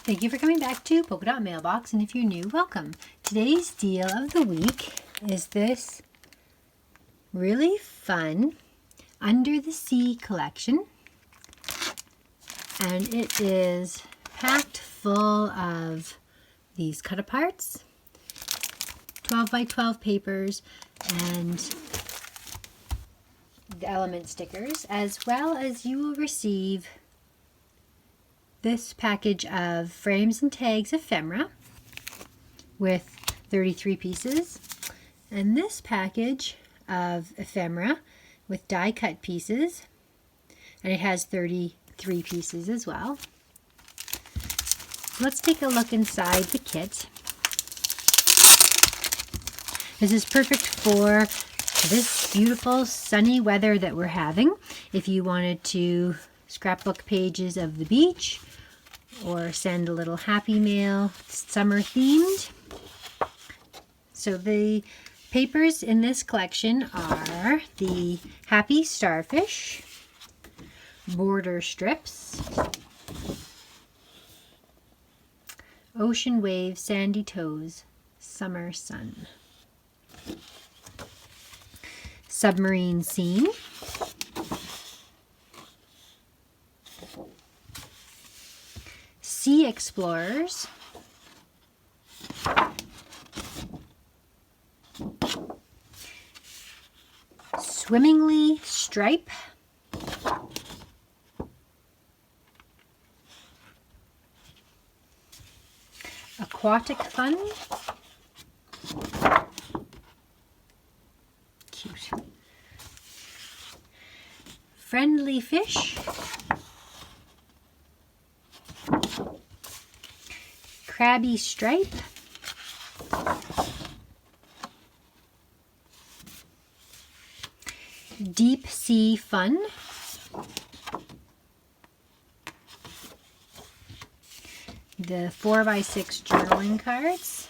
Thank you for coming back to Polka Dot Mailbox, and if you're new, welcome. Today's deal of the week is this really fun Under the Sea collection, and it is packed full of these cut-aparts, 12 by 12 papers, and the element stickers, as well as you will receive this package of frames and tags ephemera with 33 pieces, and this package of ephemera with die cut pieces, and it has 33 pieces as well. So let's take a look inside the kit. This is perfect for this beautiful sunny weather that we're having. If you wanted to scrapbook pages of the beach or send a little happy mail, summer themed. So the papers in this collection are the Happy Starfish, border strips, ocean wave, sandy toes, summer sun, submarine scene, sea explorers, swimmingly stripe, aquatic fun, cute, friendly fish, crabby stripe, deep sea fun, the 4x6 journaling cards,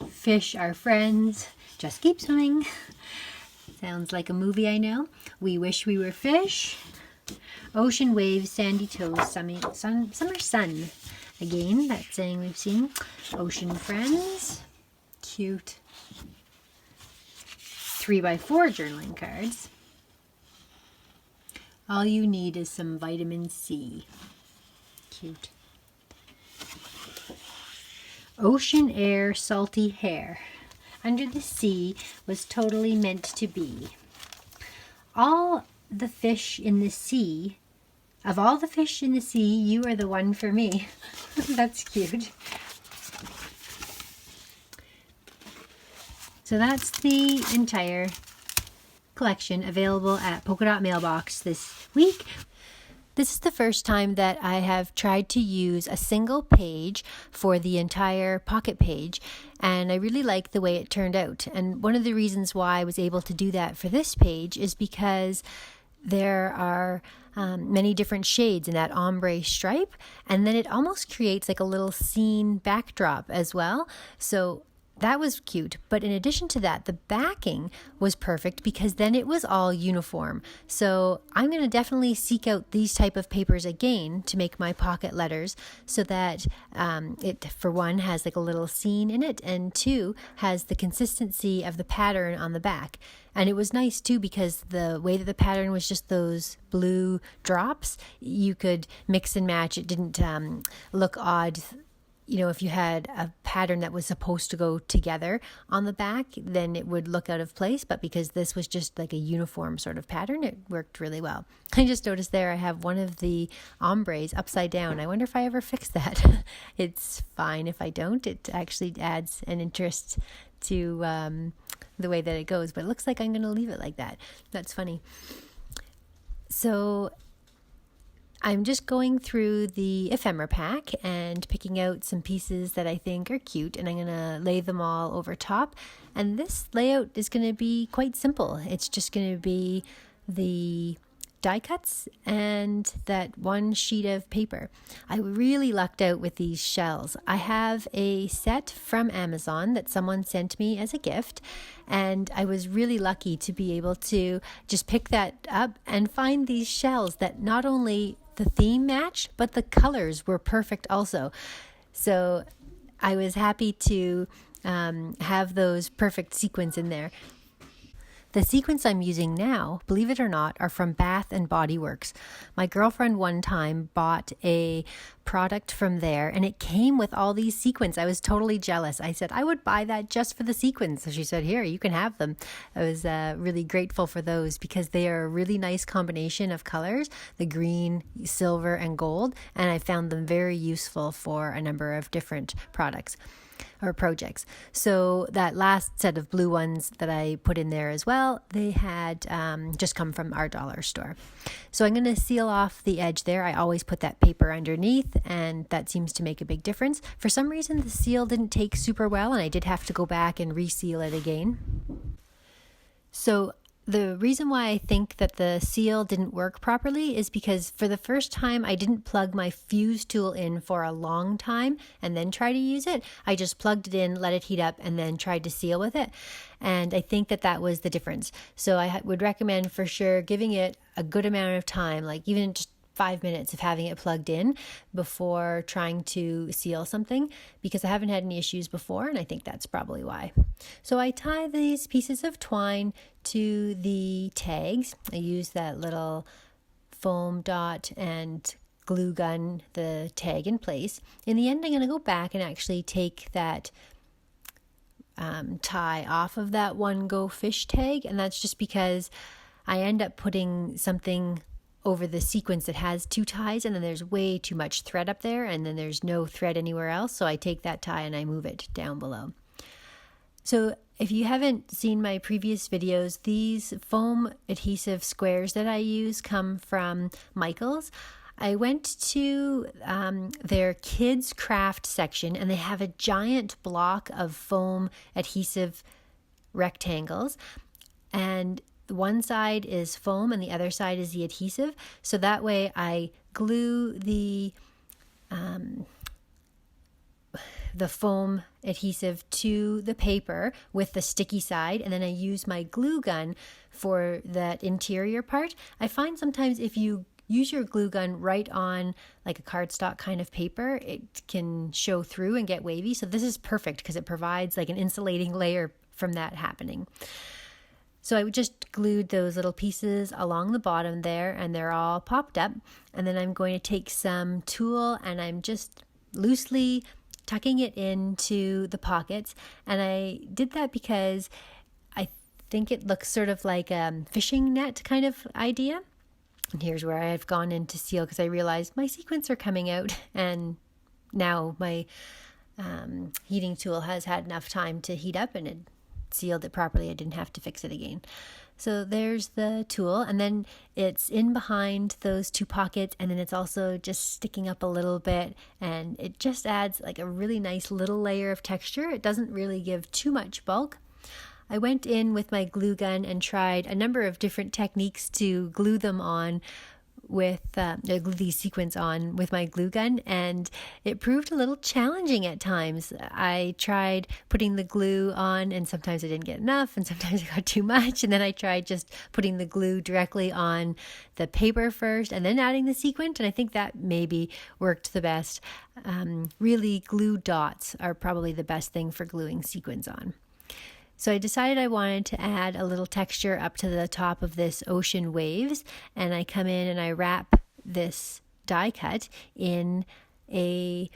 fish are friends, just keep swimming, sounds like a movie I know, we wish we were fish, ocean waves, sandy toes, summer sun, again, that saying we've seen, ocean friends, cute, 3x4 journaling cards. All you need is some vitamin C. Cute. Ocean air, salty hair. Under the sea was totally meant to be. All the fish in the sea, of all the fish in the sea, you are the one for me. That's cute. So that's the entire collection available at Polka Dot Mailbox this week. This is the first time that I have tried to use a single page for the entire pocket page, and I really like the way it turned out. And one of the reasons why I was able to do that for this page is because there are many different shades in that ombre stripe, and then it almost creates like a little scene backdrop as well. So that was cute, but in addition to that, the backing was perfect because then it was all uniform. So I'm going to definitely seek out these type of papers again to make my pocket letters so that it, for one, has like a little scene in it, and two, has the consistency of the pattern on the back. And it was nice too because the way that the pattern was just those blue drops, you could mix and match. It didn't look odd. You know, if you had a pattern that was supposed to go together on the back, then it would look out of place. But because this was just like a uniform sort of pattern, it worked really well. I just noticed there I have one of the ombres upside down. I wonder if I ever fix that. It's fine if I don't. It actually adds an interest to the way that it goes. But it looks like I'm going to leave it like that. That's funny. So I'm just going through the ephemera pack and picking out some pieces that I think are cute, and I'm going to lay them all over top. And this layout is going to be quite simple. It's just going to be the die cuts and that one sheet of paper. I really lucked out with these shells. I have a set from Amazon that someone sent me as a gift, and I was really lucky to be able to just pick that up and find these shells that not only the theme matched, but the colors were perfect also. So I was happy to have those perfect sequins in there. The sequins I'm using now, believe it or not, are from Bath and Body Works. My girlfriend one time bought a product from there and it came with all these sequins. I was totally jealous. I said, I would buy that just for the sequins. So she said, here, you can have them. I was really grateful for those because they are a really nice combination of colors, the green, silver, and gold. And I found them very useful for a number of different products or projects. So that last set of blue ones that I put in there as well, they had just come from our dollar store. So I'm going to seal off the edge there. I always put that paper underneath, and that seems to make a big difference. For some reason, the seal didn't take super well, and I did have to go back and reseal it again. So the reason why I think that the seal didn't work properly is because for the first time I didn't plug my fuse tool in for a long time and then try to use it. I just plugged it in, let it heat up, and then tried to seal with it. And I think that that was the difference. So I would recommend for sure giving it a good amount of time, like even just 5 minutes of having it plugged in before trying to seal something, because I haven't had any issues before, and I think that's probably why. So I tie these pieces of twine to the tags. I use that little foam dot and glue gun the tag in place. In the end, I'm going to go back and actually take that tie off of that One Go Fish tag, and that's just because I end up putting something over the sequence that has two ties, and then there's way too much thread up there, and then there's no thread anywhere else. So I take that tie and I move it down below. So if you haven't seen my previous videos, these foam adhesive squares that I use come from Michaels. I went to their kids craft section, and they have a giant block of foam adhesive rectangles, and one side is foam and the other side is the adhesive. So that way I glue the foam adhesive to the paper with the sticky side, and then I use my glue gun for that interior part. I find sometimes if you use your glue gun right on like a cardstock kind of paper, it can show through and get wavy. So this is perfect because it provides like an insulating layer from that happening. So I just glued those little pieces along the bottom there, and they're all popped up. And then I'm going to take some tulle and I'm just loosely tucking it into the pockets. And I did that because I think it looks sort of like a fishing net kind of idea. And here's where I've gone into seal because I realized my sequins are coming out, and now my heating tool has had enough time to heat up and it sealed it properly. I didn't have to fix it again. So there's the tool, and then it's in behind those two pockets, and then it's also just sticking up a little bit, and it just adds like a really nice little layer of texture. It doesn't really give too much bulk. I went in with my glue gun and tried a number of different techniques to glue them on with glue these sequins on with my glue gun, and it proved a little challenging at times. I tried putting the glue on, and sometimes I didn't get enough, and sometimes I got too much, and then I tried just putting the glue directly on the paper first and then adding the sequin, and I think that maybe worked the best. Really, glue dots are probably the best thing for gluing sequins on. So I decided I wanted to add a little texture up to the top of this ocean waves, and I come in and I wrap this die cut in a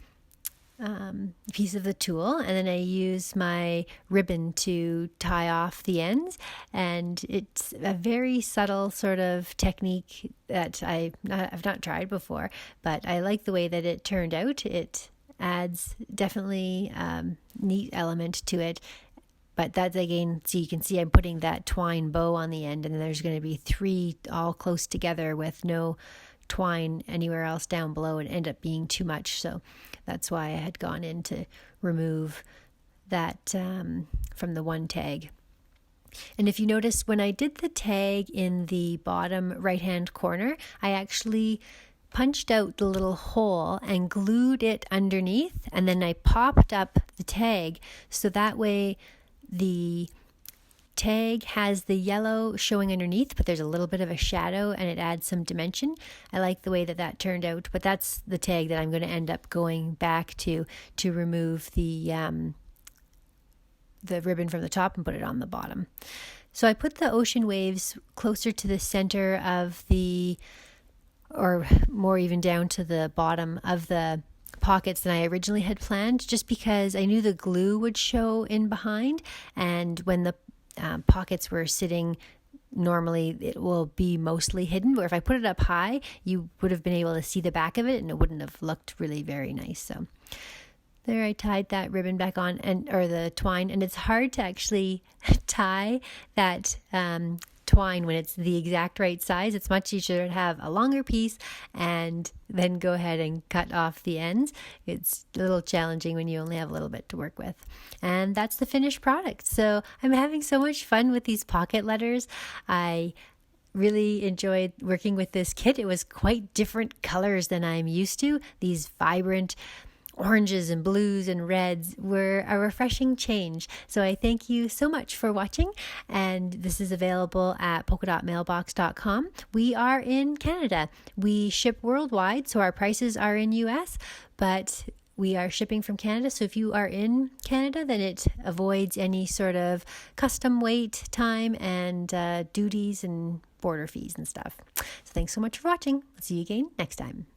piece of the tulle, and then I use my ribbon to tie off the ends, and it's a very subtle sort of technique that I've not tried before, but I like the way that it turned out. It adds definitely neat element to it. But that's again, so you can see I'm putting that twine bow on the end, and then there's going to be 3 all close together with no twine anywhere else down below, and end up being too much. So that's why I had gone in to remove that from the one tag. And if you notice, when I did the tag in the bottom right-hand corner, I actually punched out the little hole and glued it underneath, and then I popped up the tag so that way the tag has the yellow showing underneath, but there's a little bit of a shadow and it adds some dimension. I like the way that turned out, but that's the tag that I'm going to end up going back to remove the ribbon from the top and put it on the bottom. So I put the ocean waves closer to the center of or more even down to the bottom of the pockets than I originally had planned, just because I knew the glue would show in behind, and when the pockets were sitting normally it will be mostly hidden, where if I put it up high you would have been able to see the back of it and it wouldn't have looked really very nice. So there, I tied that ribbon back on, or the twine, and it's hard to actually tie that twine when it's the exact right size. It's much easier to have a longer piece and then go ahead and cut off the ends. It's a little challenging when you only have a little bit to work with. And that's the finished product. So I'm having so much fun with these pocket letters. I really enjoyed working with this kit. It was quite different colors than I'm used to. These vibrant oranges and blues and reds were a refreshing change. So I thank you so much for watching, and this is available at polkadotmailbox.com. We are in Canada. We ship worldwide, so our prices are in US, but we are shipping from Canada. So if you are in Canada, then it avoids any sort of custom wait time and duties and border fees and stuff. So thanks so much for watching. I'll see you again next time.